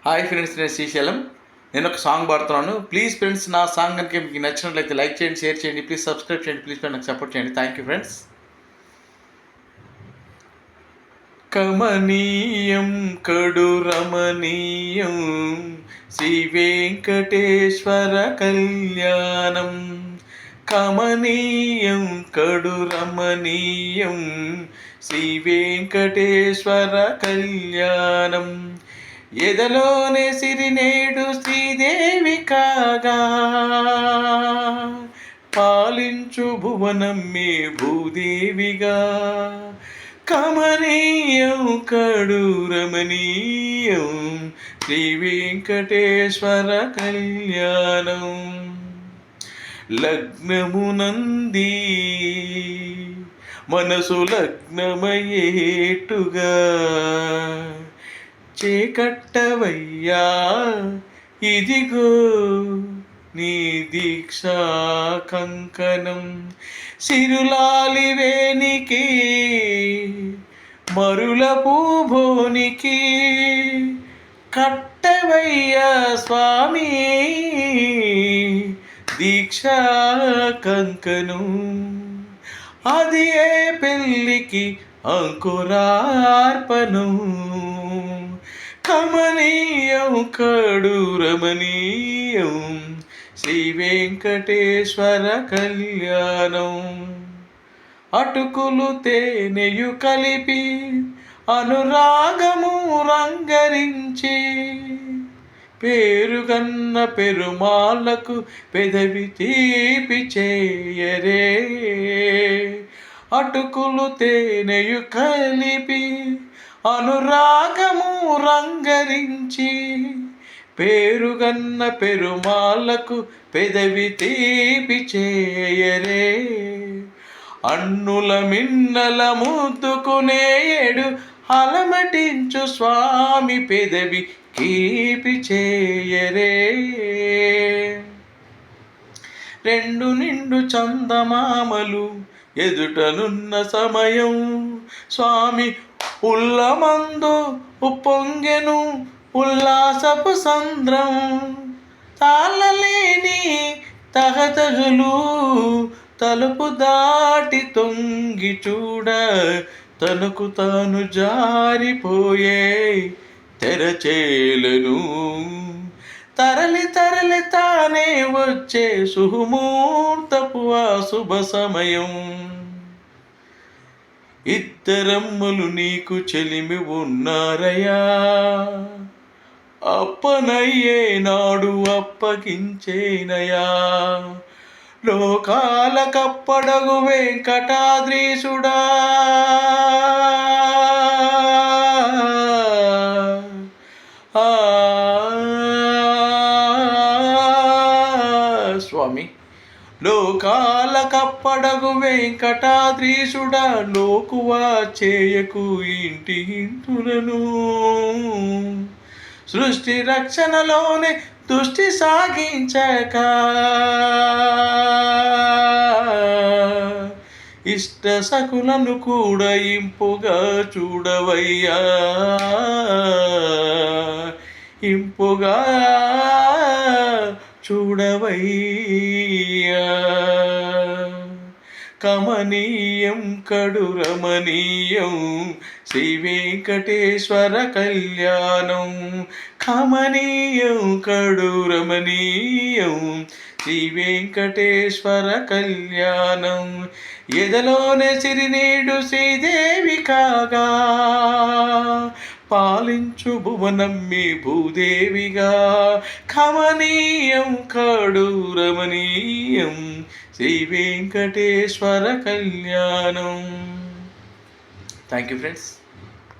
Hi friends, నేను శ్రీశైలం. నేను ఒక సాంగ్ పాడుతున్నాను. ప్లీజ్ ఫ్రెండ్స్, నా సాంగ్ కనుక మీకు నచ్చినట్లయితే లైక్ చేయండి, షేర్ చేయండి, ప్లీజ్ సబ్స్క్రైబ్ చేయండి, ప్లీజ్ నాకు సపోర్ట్ చేయండి. Thank you friends. కమనీయం కడు రమణీయం శ్రీ వెంకటేశ్వర కళ్యాణం. కమనీయం కడు రమణీయం శ్రీ వెంకటేశ్వర కళ్యాణం. ఎదలోనే సిరినేడు శ్రీదేవి కాగా పాలించు భువనం మే భూదేవిగా. కమనీయం కడు రమణీయం శ్రీ వెంకటేశ్వర కళ్యాణం. లగ్నమునంది మనసు లగ్నమయ్యేట్టుగా చేకట్టవయ్యా ఇదిగో నీ దీక్షా కంకణం. సిరులాలివేనికి మరుల పూభోనికి కట్టవయ్యా స్వామి దీక్షా కంకణం. అది ఏ పెళ్ళికి అంకురార్పణం. కమనీయం కడు రమణీయం శ్రీ వెంకటేశ్వర కళ్యాణం. అటుకులు తేనెయు కలిపి అనురాగము రంగరించి పేరుగన్న పెరుమాళ్ళకు పెదవి తీపి చేయరే. అటుకులు తేనెయు కలిపి అనురాగము రంగరించి పేరుగన్న పెరుమాళ్ళకు పెదవి తీపి చేయరే. అన్నుల మిన్నల ముద్దుకునేడు అలమటించు స్వామి పెదవి కీపి చేయరే. రెండు నిండు చందమామలు ఎదుటనున్న సమయం స్వామి ఉల్లమందు ఉప్పొంగెను ఉల్లాసపు సంద్రం. తాళలేని తగతగులు తలుపు దాటి తొంగి చూడ తనకు తాను జారిపోయే తెరచేలను. తరలి తరలి తానే వచ్చే సుముహూర్తపు ఆ శుభ సమయం. ఇద్దరమ్మలు నీకు చెలిమి ఉన్నారయా, అప్పనయ్యే నాడు అప్పగించేనయా. లోకాలకప్పడగు వెంకటాద్రీసుడా, స్వామి లోకాలకప్పడగు వెంకటాద్రీసుడా, లోకువా చేయకు ఇంటి ఇంటులను. సృష్టి రక్షణలోనే దృష్టి సాగించక ఇష్ట సకులను కూడా ఇంపుగా చూడవయ్యా, ఇంపుగా చూడవయ్యా. కమనీయం కడు రమణీయం శ్రీ వెంకటేశ్వర కళ్యాణం. కమనీయం కడు రమణీయం శ్రీ వెంకటేశ్వర కళ్యాణం. ఎదలోనే సిరినేడు శ్రీదేవి కాగా పాలించు భువనం మీ భూదేవిగా. కమనీయం కడు రమణీయం శ్రీ వెంకటేశ్వర కళ్యాణం. Thank you friends.